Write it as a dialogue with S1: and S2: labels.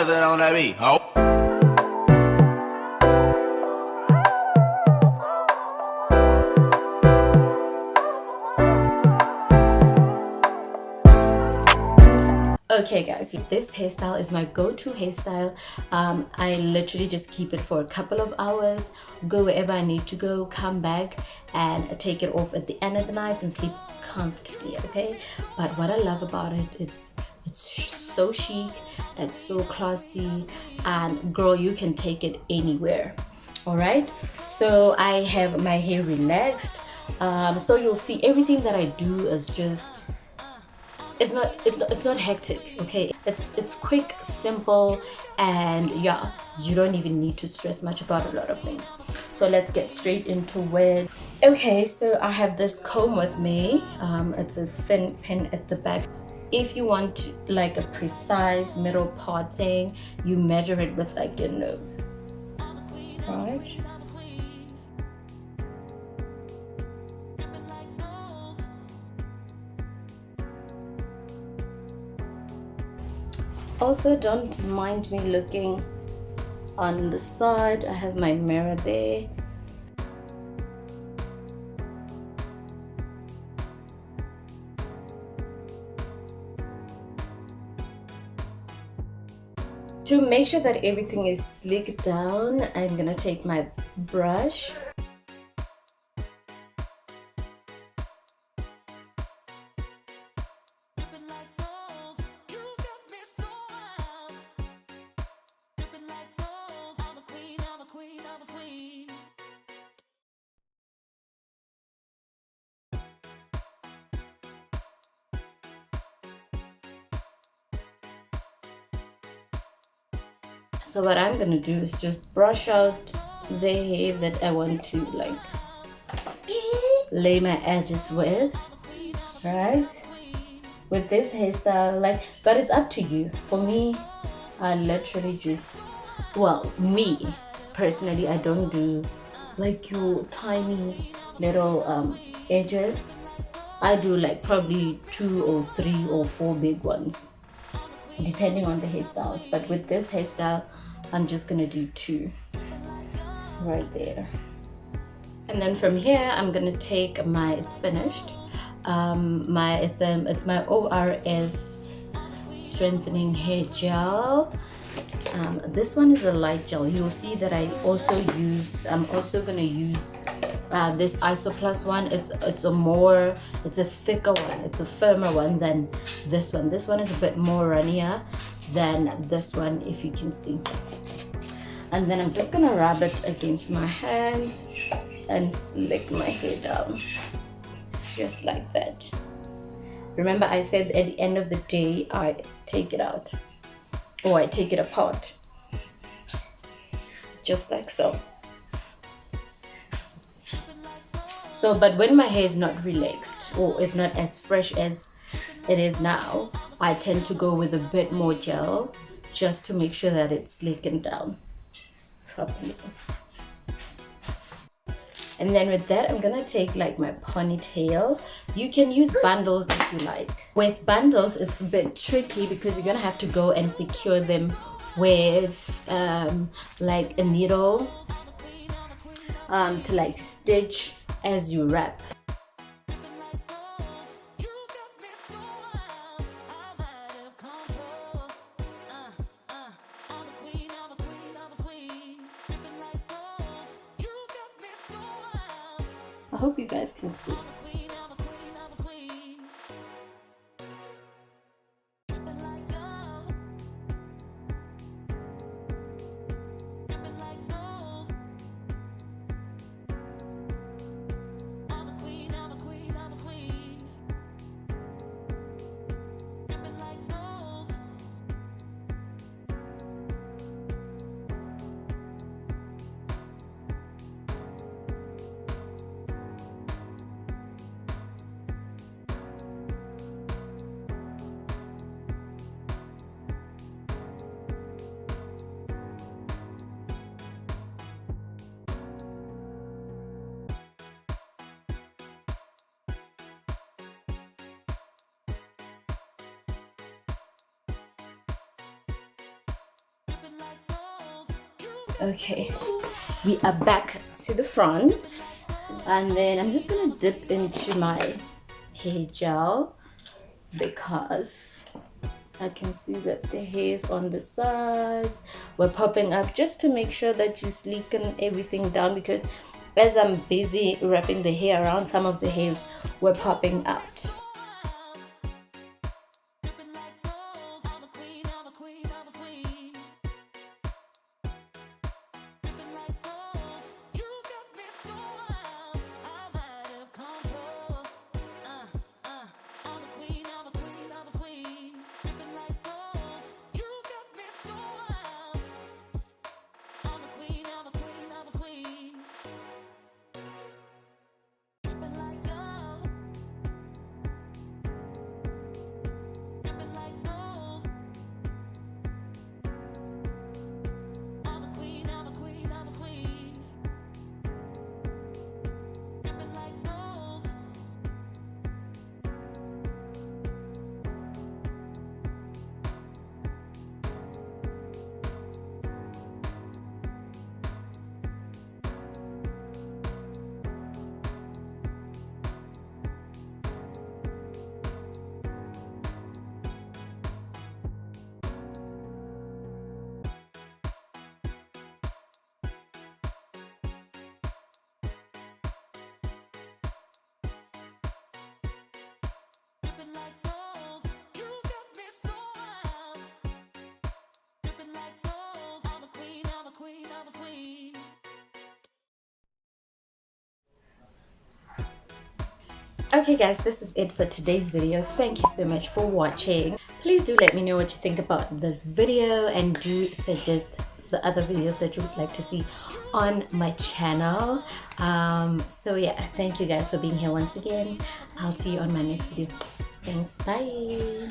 S1: on that beat. Oh.
S2: Okay guys, this hairstyle is my go-to hairstyle. I literally just keep it for a couple of hours, go wherever I need to go, come back and take it off at the end of the night and sleep comfortably. Okay, but what I love about it, it's so chic, it's so classy, and girl, you can take it anywhere. All right, so I have my hair relaxed, so you'll see everything that I do is just, it's not hectic. Okay, it's quick, simple, and yeah, you don't even need to stress much about a lot of things. So let's get straight into it. Okay, so I have this comb with me. It's a thin pin at the back. If you want like a precise middle parting, you measure it with like your nose, right? Also, don't mind me looking on the side. I have my mirror there. To make sure that everything is slicked down, I'm gonna take my brush. So what I'm gonna do is just brush out the hair that I want to like lay my edges with, right? With this hairstyle, like, but it's up to you. For me, I literally just, well, me personally, I don't do like your tiny little edges. I do like probably 2 or 3 or 4 big ones, depending on the hairstyles. But with this hairstyle, I'm just gonna do 2 right there. And then from here, I'm gonna take my, it's finished, it's my ORS strengthening hair gel. This one is a light gel. You'll see that I'm also gonna use this Isoplus one. It's a thicker one, it's a firmer one than this one. This one is a bit more runnier than this one, if you can see. And then I'm just gonna rub it against my hands and slick my hair down just like that. Remember, I said at the end of the day I take it out, or I take it apart, just like so. So, but when my hair is not relaxed or is not as fresh as it is now, I tend to go with a bit more gel just to make sure that it's slickened down properly. And then with that, I'm gonna take like my ponytail. You can use bundles if you like. With bundles, it's a bit tricky because you're gonna have to go and secure them with like a needle to like stitch as you wrap. I hope you guys can see. Okay, we are back to the front, and then I'm just gonna dip into my hair gel because I can see that the hairs on the sides were popping up, just to make sure that you sleeken everything down, because as I'm busy wrapping the hair around, some of the hairs were popping out. Okay guys, this is it for today's video. Thank you so much for watching. Please do let me know what you think about this video, and do suggest the other videos that you would like to see on my channel. So yeah, thank you guys for being here once again. I'll see you on my next video. Thanks, bye.